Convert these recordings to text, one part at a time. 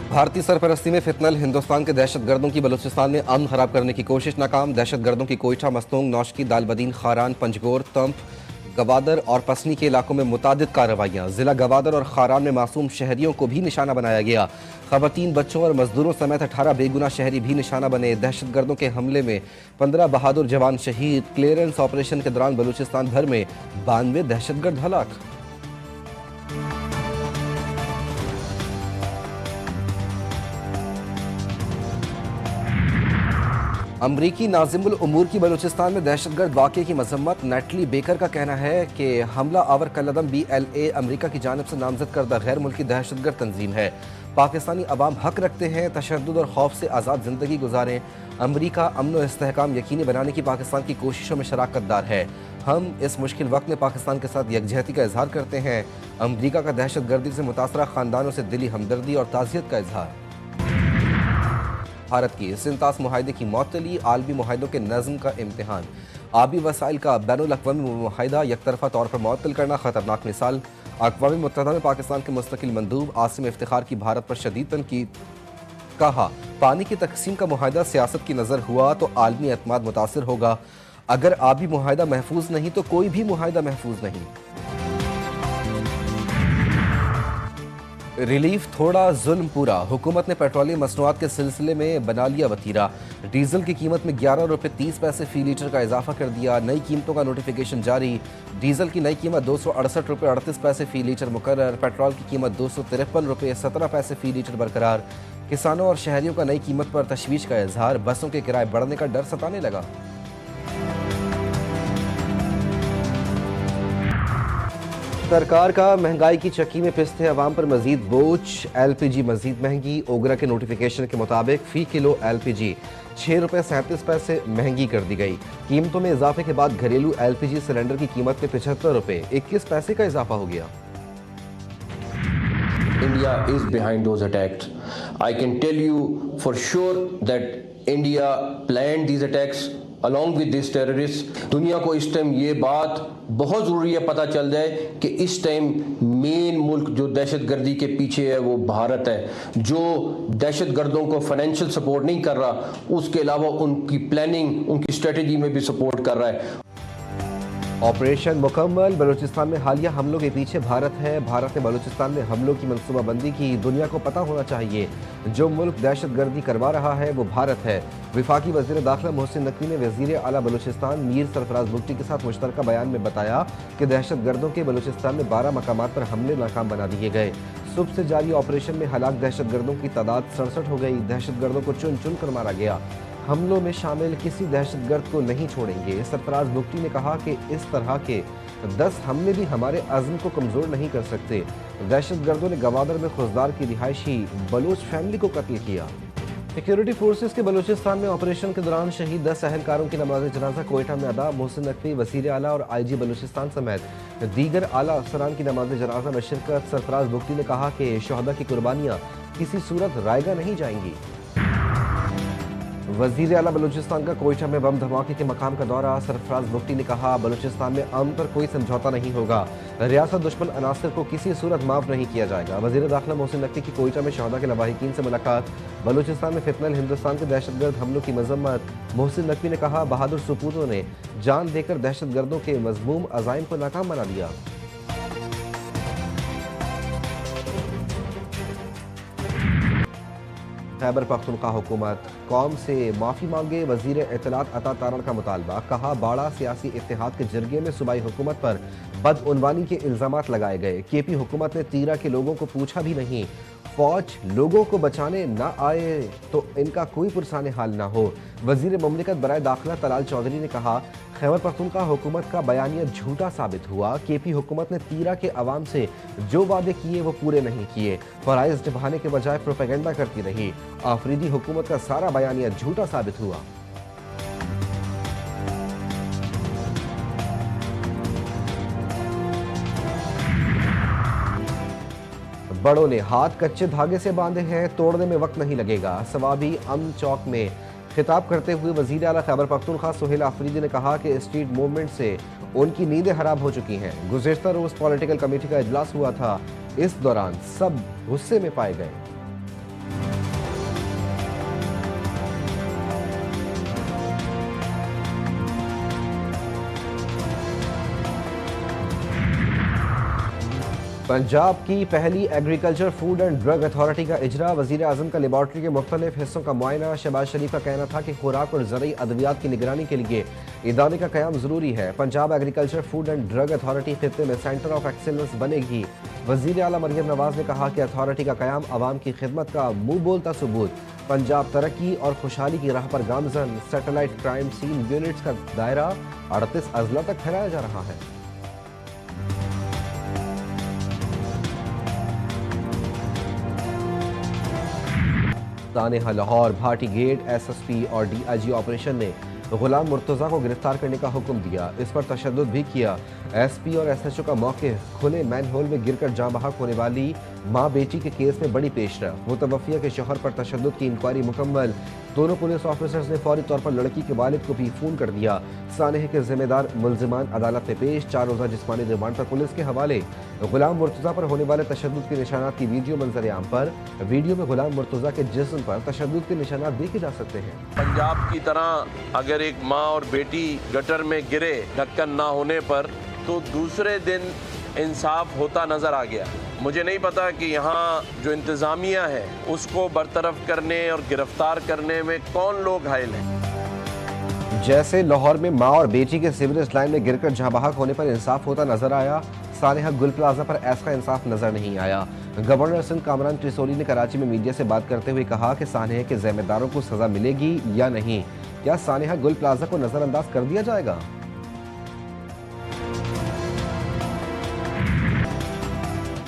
भारतीय सरपरस्ती में फितनल हिंदुस्तान के दहशतगर्दों की बलूचिस्तान में अमन खराब करने की कोशिश नाकाम। दहशतगर्दों की कोयटा, मस्तूंग, नौशकी, दालबदीन, खारान, पंजगोर, तंप, गवादर और पसनी के इलाकों में मुतादिद कार्रवाइयाँ। जिला गवादर और खारान में मासूम शहरियों को भी निशाना बनाया गया। खवातीन, बच्चों और मजदूरों समेत 18 बेगुनाह शहरी भी निशाना बने। दहशतगर्दों के हमले में 15 बहादुर जवान शहीद। क्लियरेंस ऑपरेशन के दौरान बलूचिस्तान भर में 92 दहशतगर्द हलाक। अमरीकी नाज़िमुल उमूर की बलूचिस्तान में दहशतगर्द वाक़े की मजम्मत। नेटली बेकर का कहना है कि हमला आवर कलदम BLA अमरीका की जानिब से नामजद करदा गैर मुल्की दहशतगर्द तंजीम है। पाकिस्तानी अवाम हक रखते हैं तशद्दुद और खौफ से आज़ाद ज़िंदगी गुजारें। अमरीका अमन व इस्तेहकाम यकीनी बनाने की पाकिस्तान की कोशिशों में शराकतदार है। हम इस मुश्किल वक्त में पाकिस्तान के साथ यकजहती का इजहार करते हैं। अमरीका का दहशतगर्दी से मुतासरा ख़ानदानों से दिली हमदर्दी और ताज़ियत का इजहार। भारत की सिंतास मुआहदे की मअतली, आलमी मुआहदों के नज़्म का इम्तिहान। आबी वसाइल का बैनुल-अक़वामी मुआहदा यकतरफा तौर पर मुअत्तल करना खतरनाक मिसाल। अक़वाम मुत्तहिदा में पाकिस्तान के मुस्तकिल मंदूब आसिम इफ्तिखार की भारत पर शदीद तनकीद। कहा, पानी की तकसीम का मुआहदा सियासत की नज़र हुआ तो आलमी एतमाद मुतासिर होगा। अगर आबी मुआहदा महफूज नहीं तो कोई भी मुआहदा महफूज नहीं। रिलीफ थोड़ा जुल्म पूरा। हुकूमत ने पेट्रोलियम मसनूआत के सिलसिले में बना लिया वतीरा। डीजल की कीमत में 11 रुपये 30 पैसे फी लीटर का इजाफा कर दिया। नई कीमतों का नोटिफिकेशन जारी। डीजल की नई कीमत 268 रुपये 38 पैसे फी लीटर मुकर्रर। पेट्रोल की कीमत 253 रुपये 17 पैसे फी लीटर बरकरार। किसानों और शहरियों का नई कीमत पर तशवीश का इजहार। बसों के किराए बढ़ने का डर सताने लगा। सरकार का महंगाई की चक्की में पिसते अवाम पर मजीद बोझ। LPG मजीद महंगी। ओगरा के नोटिफिकेशन के मुताबिक फी किलो LPG 6 रुपये 37 पैसे महंगी कर दी गई। कीमतों में इजाफे के बाद घरेलू LPG सिलेंडर की कीमत में 75 रुपये 21 पैसे का इजाफा हो गया। India is behind those attacks. I can tell you for sure that India planned these attacks along with these terrorists. दुनिया को इस टाइम ये बात बहुत ज़रूरी है पता चल जाए कि इस टाइम मेन मुल्क जो दहशतगर्दी के पीछे है वो भारत है, जो दहशतगर्दों को फाइनेंशियल सपोर्ट नहीं कर रहा, उसके अलावा उनकी प्लानिंग, उनकी स्ट्रेटजी में भी सपोर्ट कर रहा है। ऑपरेशन मुकम्मल। बलूचिस्तान में हालिया हमलों के पीछे भारत है। भारत ने बलूचिस्तान में हमलों की मनसूबाबंदी की। दुनिया को पता होना चाहिए जो मुल्क दहशतगर्दी करवा रहा है वो भारत है। वफाकी वज़ीर दाखिला मोहसिन नकवी ने वज़ीर आला बलूचिस्तान मीर सरफराज बुगटी के साथ मुश्तरका बयान में बताया कि दहशतगर्दों के बलूचिस्तान में 12 मकामात पर हमले नाकाम बना दिए गए। सुबह से जारी ऑपरेशन में हलाक दहशतगर्दों की तादाद 67 हो गई। दहशतगर्दों को चुन चुन कर मारा गया। हमलों में शामिल किसी दहशतगर्द को नहीं छोड़ेंगे। सरफराज बुगटी ने कहा कि इस तरह के 10 हमले भी हमारे अज़्म को कमज़ोर नहीं कर सकते। दहशतगर्दों ने गवादर में खुजदार की रिहायशी बलूच फैमिली को कत्ल किया। सिक्योरिटी फोर्सेस के बलूचिस्तान में ऑपरेशन के दौरान शहीद 10 अहलकारों की नमाज जनाजा कोयटा में अदा। मोहसिन नकवी, वज़ीर आला और IG बलूचिस्तान समेत दीगर आला अफसरान की नमाज जनाजा में शिरकत। सरफराज बुगटी ने कहा कि शहदा की कुर्बानियाँ किसी सूरत रायगा नहीं जाएंगी। वज़ीर आला बलूचिस्तान का कोयटा में बम धमाके के मकाम का दौरा। सरफराज बुगटी ने कहा, बलूचिस्तान में अमन पर कोई समझौता नहीं होगा। रियासत दुश्मन अनासर को किसी सूरत माफ नहीं किया जाएगा। वज़ीर दाखिला मोहसिन नकवी की कोयटा में शहदा के लवाहिकीन से मुलाकात। बलूचिस्तान में फितनल हिंदुस्तान के दहशतगर्द हमलों की मजम्मत। मोहसिन नकवी ने कहा, बहादुर सपूतों ने जान देकर दहशतगर्दों के मज़मूम अज़ाइम को नाकाम बना दिया। खैबर पख्तूनख्वा हुकूमत कौम से माफ़ी मांगे। वज़ीर इत्तलात अता तारण का मुतालबा। कहा, बाड़ा सियासी इत्तेहाद के जरिए में सूबाई हुकूमत पर बदउनवानी के इल्ज़ामात लगाए गए। KP हुकूमत ने तीरा के लोगों को पूछा भी नहीं। फौज लोगों को बचाने ना आए तो इनका कोई पुरसाने हाल ना हो। वज़ीर मुमलिकत बराए दाखिला तलाल चौधरी ने कहा, खैबर पख्तूनख्वा हुकूमत का बयानिया झूठा साबित हुआ। KP हुकूमत ने तीरा के अवाम से जो वादे किए वो पूरे नहीं किए। फ़राइज़ निभाने के बजाय प्रोपेगेंडा करती रही। आफरीदी हुकूमत का सारा बयानिया झूठा साबित हुआ। बड़ों ने हाथ कच्चे धागे से बांधे हैं, तोड़ने में वक्त नहीं लगेगा। सवाबी अमन चौक में खिताब करते हुए वज़ीर आला खैबर पख्तूनख्वा सुहेल आफरीदी ने कहा कि स्ट्रीट मूवमेंट से उनकी नींदें हराम हो चुकी हैं। गुज़िश्ता रोज़ पॉलिटिकल कमेटी का इजलास हुआ था। इस दौरान सब गुस्से में पाए गए। पंजाब की पहली agriculture food and drug authority का इजरा। वजीर आजम का लेबॉर्ट्री के मुख्तलिफ हिस्सों का मुआयना। शहबाज शरीफ का कहना था कि खुराक और ज़रूरी अद्वियात की निगरानी के लिए इदारे का क़याम ज़रूरी है। Punjab agriculture food and drug authority खित्ते में सेंटर ऑफ एक्सीलेंस बनेगी। वज़ीर आला मरियम नवाज ने कहा कि अथॉरिटी का क़याम आवाम की खिदमत का मुंह बोलता सबूत। पंजाब तरक्की और खुशहाली की राह पर गामजन। सैटेलाइट क्राइम सीन यूनिट्स का दायरा 38 अजला तक फैलाया जा रहा है। सानेहा लाहौर भाटी गेट एसएसपी और डीआईजी ऑपरेशन ने गुलाम मुर्तज़ा को गिरफ्तार करने का हुक्म दिया। इस पर तशद्दुद भी किया। एसपी और एसएचओ का मौके खुले मैनहोल में गिरकर जाँ बहक होने वाली मां बेटी के केस में बड़ी पेशरफ। मुतवफ़िया के शौहर पर तशद्दुद की इंक्वायरी मुकम्मल। दोनों पुलिस ऑफिसर्स ने फौरी तौर पर लड़की के वालिद को भी फ़ोन कर दिया। सानेहा के जिम्मेदार मुलजिमान अदालत में पेश। 4 रोज़ा जिस्मानी रिमांड पर पुलिस के हवाले। गुलाम मुर्तज़ा पर होने वाले तशद्दुद के निशानात की वीडियो मंजर-ए-आम पर। वीडियो में गुलाम मुर्तज़ा के जिस्म पर तशद्दुद के निशानात देखे जा सकते हैं। पंजाब की तरह अगर एक माँ और बेटी गटर में गिरे ढक्कन ना होने पर, तो दूसरे दिन इंसाफ होता नज़र आ गया। मुझे नहीं पता कि यहाँ जो इंतज़ामिया है उसको बरतरफ करने और गिरफ्तार करने में कौन लोग घायल हैं। जैसे लाहौर में मां और बेटी के सीवरेज लाइन में गिरकर जहाँ बहक होने पर इंसाफ होता नजर आया, सानेहा गुल प्लाजा पर ऐसा इंसाफ नजर नहीं आया। गवर्नर सिंध कामरान त्रिशोली ने कराची में मीडिया से बात करते हुए कहा कि सानेहा के जिम्मेदारों को सजा मिलेगी या नहीं। क्या सानेहा गुल प्लाजा को नजरअंदाज कर दिया जाएगा?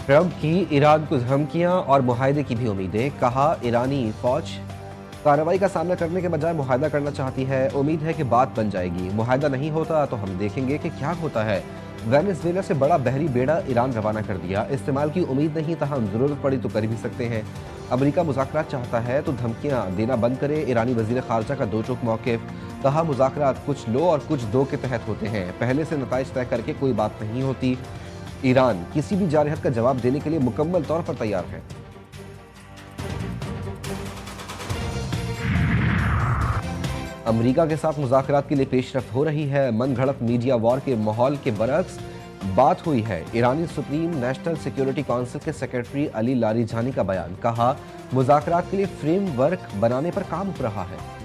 ट्रंप की ईरान को धमकियां और मुआहदे की भी उम्मीदें। कहा ईरानी फौज कार्रवाई का सामना करने के बजाय मुआहदा करना चाहती है। उम्मीद है कि बात बन जाएगी। मुआहदा नहीं होता तो हम देखेंगे कि क्या होता है। वेनेजुएला से बड़ा बहरी बेड़ा ईरान रवाना कर दिया। इस्तेमाल की उम्मीद नहीं, तहम जरूरत पड़ी तो कर भी सकते हैं। अमेरिका मुज़ाकरात चाहता है तो धमकियां देना बंद करे। ईरानी वजीर खारजा का दो टोक मौक़िफ़। कहा मुज़ाकरात कुछ लो और कुछ दो के तहत होते हैं, पहले से नताइज तय करके कोई बात नहीं होती। ईरान किसी भी जारहत का जवाब देने के लिए मुकम्मल तौर पर तैयार है। अमेरिका के साथ मुज़ाकरात के लिए पेशरफ्त हो रही है। मनगढ़ंत मीडिया वॉर के माहौल के बरक्स बात हुई है। ईरानी सुप्रीम नेशनल सिक्योरिटी काउंसिल के सेक्रेटरी अली लारीजानी का बयान। कहा मुज़ाकरात के लिए फ्रेमवर्क बनाने पर काम हो रहा है।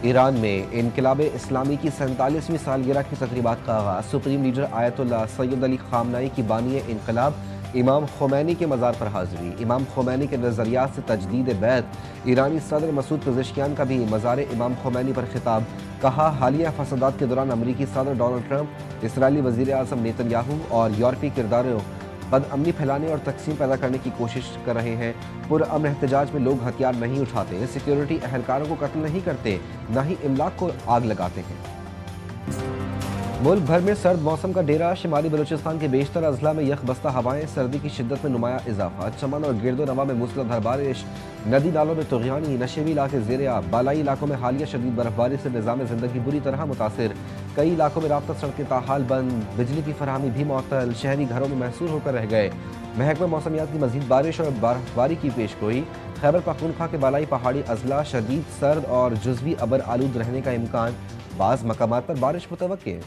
ईरान में इनकलाब इस्लामी की 47वीं सालगिरह की तकरीबात का आगाज़। Supreme leader Ayatollah Syed Ali खामनाई की बानी इनकलाब इमाम खुमैनी के मज़ार पर हाज़िरी। इमाम खुमैनी के नज़रियात से तजदीद बैत। ईरानी सदर मसूद पेज़ेश्कियान का भी मज़ार इमाम खुमैनी पर खिताब। कहा हालिया फसादात के दौरान अमरीकी सदर डोनाल्ड ट्रंप, इसराइली वज़ीर आज़म नेतन्याहू और यूरोपीय किरदारों बदअमनी फैलाने और तकसीम पैदा करने की कोशिश कर रहे हैं। पुरअमन एहतजाज में लोग हथियार नहीं उठाते, सिक्योरिटी एहलकारों को कत्ल नहीं करते, न ही इमलाक को आग लगाते हैं। मुल्क भर में सर्द मौसम का डेरा। शिमाली बलूचिस्तान के बेशतर अजला में यकबस्ता हवाएं। सर्दी की शिद्दत में नुमाया इजाफा। चमन और गिरदो नवा में मूसलाधार बारिश। नदी नालों में तुग़यानी। नशेबी इलाके ज़ेरे आब। बालाई इलाकों में हालिया शदीद बर्फबारी से निज़ाम ज़िंदगी बुरी तरह मुतासिर। कई इलाकों में राब्ता सड़कें ताहाल बंद। बिजली की फराहमी भी मुअत्तल। शहरी घरों में महसूर होकर रह गए। महकमा मौसमियात की मज़ीद बारिश और बर्फबारी की पेशगोई। खैबर पख्तूनख्वा के बालाई पहाड़ी अजला शदीद सर्द और जुज़वी अबर आलूद रहने का इम्कान। बाज़ मकामात पर बारिश मुतवक्के।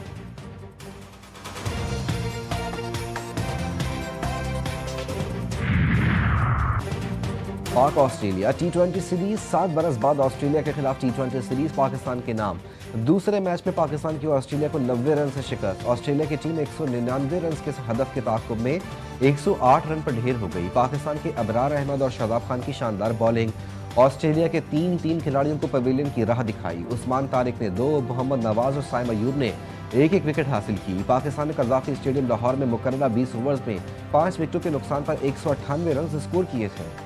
पाक ऑस्ट्रेलिया T20 सीरीज। 7 बरस बाद ऑस्ट्रेलिया के खिलाफ T20 सीरीज पाकिस्तान के नाम। दूसरे मैच में पाकिस्तान की ऑस्ट्रेलिया को 90 रन से शिकस्त। ऑस्ट्रेलिया की टीम 199 रन के हदफ के ताक़ुब में 108 रन पर ढेर हो गई। पाकिस्तान के अबरार अहमद और शादाब खान की शानदार बॉलिंग। ऑस्ट्रेलिया के तीन खिलाड़ियों को पवेलियन की राह दिखाई। उस्मान तारिक ने 2, मोहम्मद नवाज और साइम अयूब ने एक विकेट हासिल की। पाकिस्तान ने कज़ाफ़ी स्टेडियम लाहौर में मुकर्ररा 20 ओवर्स में 5 विकेटों के नुकसान पर 198 रन स्कोर किए थे।